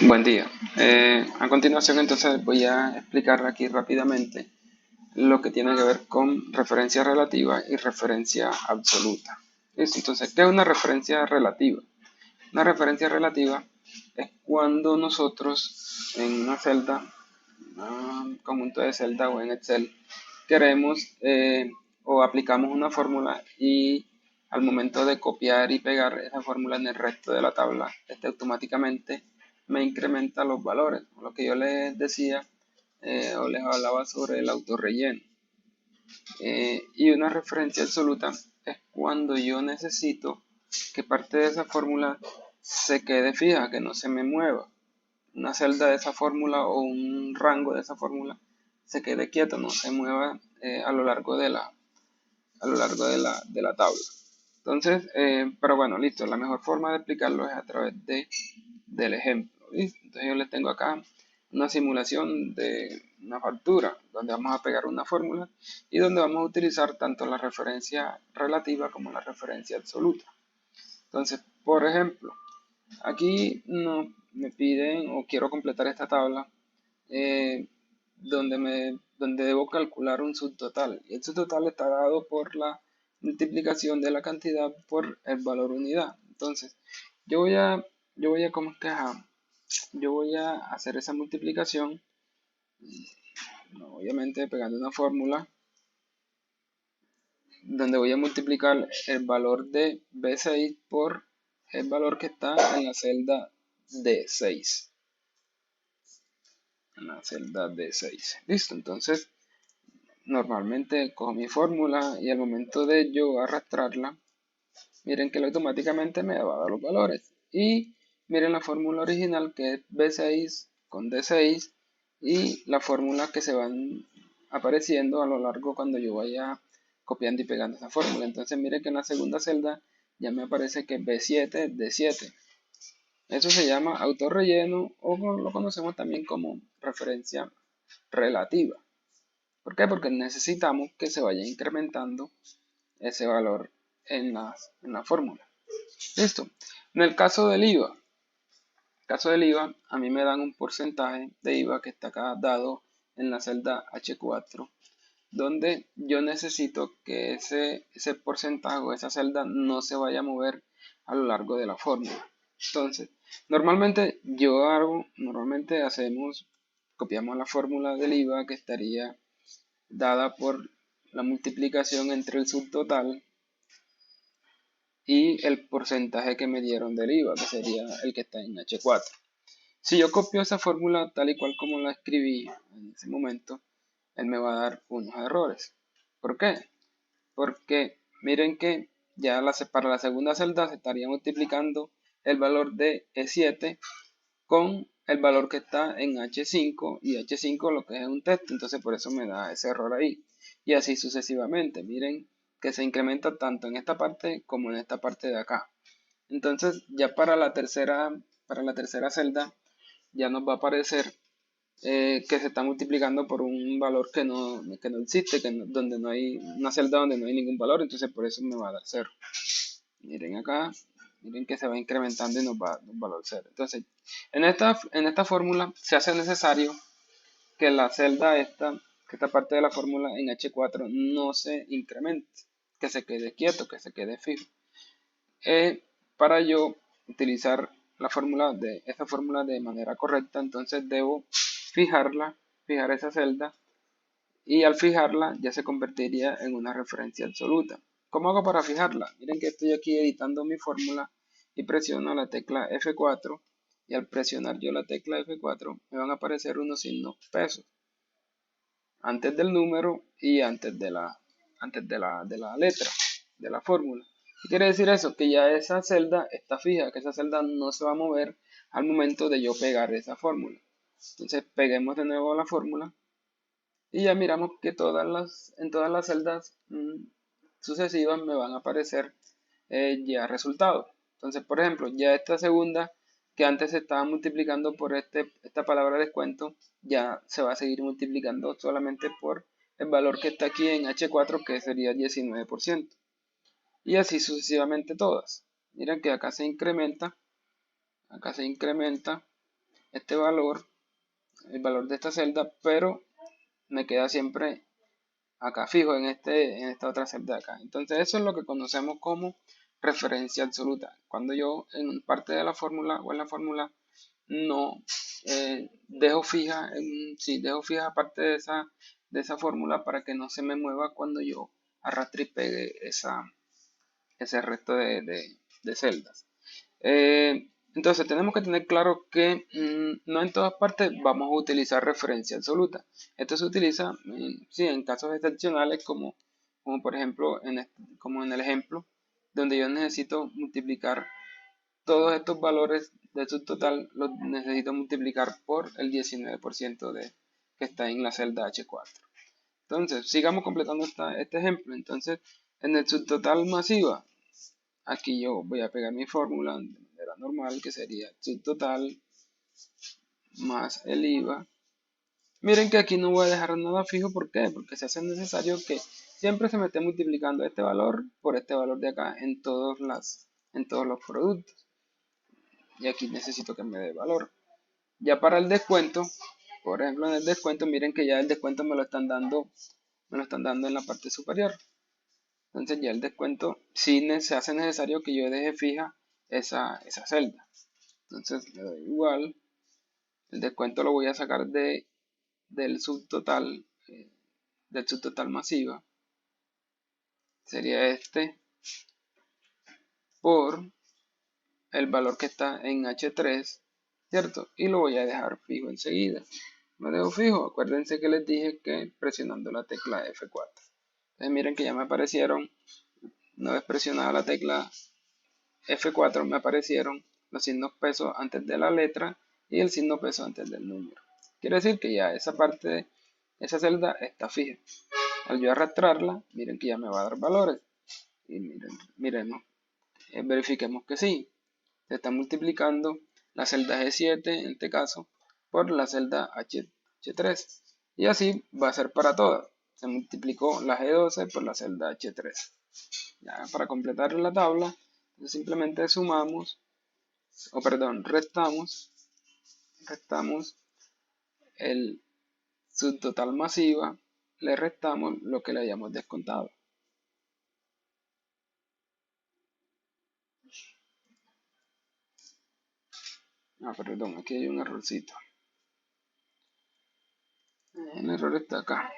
Buen día. A continuación entonces voy a explicar aquí rápidamente lo que tiene que ver con referencia relativa y referencia absoluta. ¿Listo? Entonces, ¿qué es una referencia relativa? Una referencia relativa es cuando nosotros en una celda, un conjunto de celda o en Excel, queremos o aplicamos una fórmula y al momento de copiar y pegar esa fórmula en el resto de la tabla, este automáticamente me incrementa los valores. Lo que yo les decía o les hablaba sobre el autorrelleno. Y una referencia absoluta es cuando yo necesito que parte de esa fórmula se quede fija, que no se me mueva. Una celda de esa fórmula o un rango de esa fórmula se quede quieto, no se mueva a lo largo de la tabla. Entonces, pero bueno, listo. La mejor forma de explicarlo es a través del ejemplo. ¿Listo? Entonces yo les tengo acá una simulación de una factura donde vamos a pegar una fórmula y donde vamos a utilizar tanto la referencia relativa como la referencia absoluta. Entonces, por ejemplo, aquí me piden o quiero completar esta tabla eh, donde debo calcular un subtotal. Y el subtotal está dado por la multiplicación de la cantidad por el valor unidad. Entonces, yo voy a, yo voy a, ¿cómo es que? Yo voy a hacer esa multiplicación, obviamente pegando una fórmula, donde voy a multiplicar el valor de B6 por el valor que está en la celda D6. En la celda D6. Listo, entonces normalmente cojo mi fórmula y al momento de yo arrastrarla, miren que automáticamente me va a dar los valores. Y miren la fórmula original que es B6 con D6 y la fórmula que se van apareciendo a lo largo cuando yo vaya copiando y pegando esa fórmula. Entonces miren que en la segunda celda ya me aparece que B7, D7. Eso se llama autorrelleno o lo conocemos también como referencia relativa. ¿Por qué? Porque necesitamos que se vaya incrementando ese valor en la fórmula. Listo. En el caso del IVA, a mí me dan un porcentaje de IVA que está acá dado en la celda H4, donde yo necesito que ese porcentaje o esa celda no se vaya a mover a lo largo de la fórmula. Entonces, normalmente copiamos la fórmula del IVA que estaría dada por la multiplicación entre el subtotal y el porcentaje que me dieron del IVA, que sería el que está en H4. Si yo copio esa fórmula tal y cual como la escribí en ese momento, él me va a dar unos errores. ¿Por qué? Porque miren que ya para la segunda celda se estaría multiplicando el valor de E7 con el valor que está en H5 y H5 lo que es un texto, entonces por eso me da ese error ahí. Y así sucesivamente, miren que se incrementa tanto en esta parte como en esta parte de acá. Entonces ya para la tercera celda ya nos va a aparecer que se está multiplicando por un valor que no existe, donde no hay una celda donde no hay ningún valor, entonces por eso me va a dar 0. Miren acá, miren que se va incrementando y nos va a dar un valor 0. Entonces, en esta fórmula se hace necesario que la celda que esta parte de la fórmula en H4 no se incremente, que se quede quieto, que se quede fijo. Para yo utilizar esta fórmula de manera correcta, entonces debo fijar esa celda y al fijarla ya se convertiría en una referencia absoluta. ¿Cómo hago para fijarla? Miren que estoy aquí editando mi fórmula y presiono la tecla F4 y al presionar yo la tecla F4 me van a aparecer unos signos pesos antes del número y antes de la letra de la fórmula. ¿Qué quiere decir eso? Que ya esa celda está fija, que esa celda no se va a mover al momento de yo pegar esa fórmula. Entonces peguemos de nuevo la fórmula y ya miramos que en todas las celdas sucesivas me van a aparecer ya resultados. Entonces, por ejemplo, ya esta segunda que antes se estaba multiplicando por esta palabra descuento, ya se va a seguir multiplicando solamente por el valor que está aquí en H4, que sería 19%. Y así sucesivamente todas. Miren que acá se incrementa este valor, el valor de esta celda, pero me queda siempre acá fijo en esta otra celda de acá. Entonces eso es lo que conocemos como referencia absoluta. Cuando yo en parte de la fórmula o en la fórmula no dejo fija, dejo fija parte de esa fórmula para que no se me mueva cuando yo arrastre y pegue ese resto de celdas. Entonces tenemos que tener claro que no en todas partes vamos a utilizar referencia absoluta. Esto se utiliza sí, en casos excepcionales como por ejemplo como en el ejemplo donde yo necesito multiplicar todos estos valores de subtotal, los necesito multiplicar por el 19% que está en la celda H4. Entonces sigamos completando este ejemplo. Entonces en el subtotal masiva, aquí yo voy a pegar mi fórmula de manera normal, que sería subtotal más el IVA. Miren que aquí no voy a dejar nada fijo, ¿por qué? Porque se hace necesario que siempre se me esté multiplicando este valor por este valor de acá en todos los productos. Y aquí necesito que me dé valor. Ya para el descuento, por ejemplo en el descuento, miren que ya el descuento me lo están dando en la parte superior. Entonces ya el descuento sí se hace necesario que yo deje fija esa celda. Entonces le doy igual. El descuento lo voy a sacar del subtotal, masiva. Sería este por el valor que está en H3, ¿cierto? Y lo voy a dejar fijo enseguida. Lo dejo fijo. Acuérdense que les dije que presionando la tecla F4. Entonces miren que ya me aparecieron, una vez presionada la tecla F4 me aparecieron los signos pesos antes de la letra y el signo peso antes del número. Quiere decir que ya esa parte, esa celda está fija. Al yo arrastrarla, miren que ya me va a dar valores. Y miremos, verifiquemos que sí. Se está multiplicando la celda G7 en este caso por la celda H3. Y así va a ser para todas. Se multiplicó la G12 por la celda H3. Ya, para completar la tabla, simplemente sumamos, restamos el subtotal masiva, le restamos lo que le hayamos descontado. Perdón, aquí hay un errorcito. El error está acá.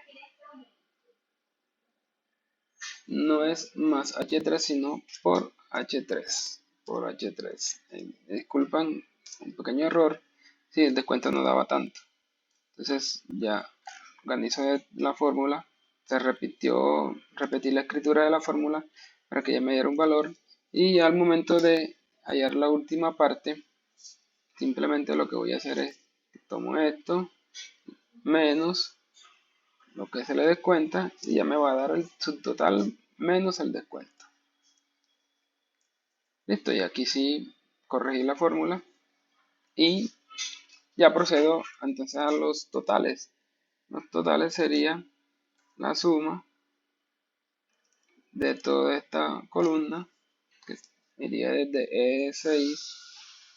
No es más H3, sino por H3. Por H3. Disculpan, un pequeño error. Sí, el descuento no daba tanto. Entonces ya organizo la fórmula. Repetí la escritura de la fórmula para que ya me diera un valor. Y ya al momento de hallar la última parte, simplemente lo que voy a hacer es tomo esto menos lo que se le descuenta y ya me va a dar el subtotal menos el descuento. Listo, y aquí sí corregí la fórmula y ya procedo entonces a los totales. Los totales serían la suma de toda esta columna, que iría desde E6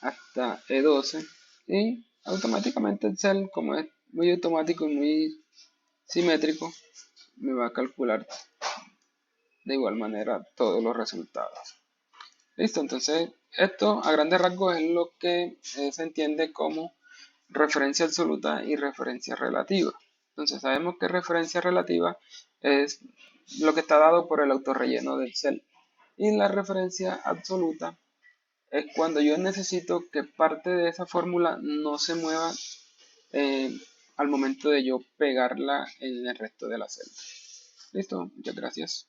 hasta E12, y automáticamente el Excel, como es muy automático y muy simétrico, me va a calcular de igual manera todos los resultados. Listo, entonces esto a grandes rasgos es lo que se entiende como referencia absoluta y referencia relativa. Entonces sabemos que referencia relativa es lo que está dado por el autorrelleno del Excel. Y la referencia absoluta es cuando yo necesito que parte de esa fórmula no se mueva al momento de yo pegarla en el resto de la celda. Listo, muchas gracias.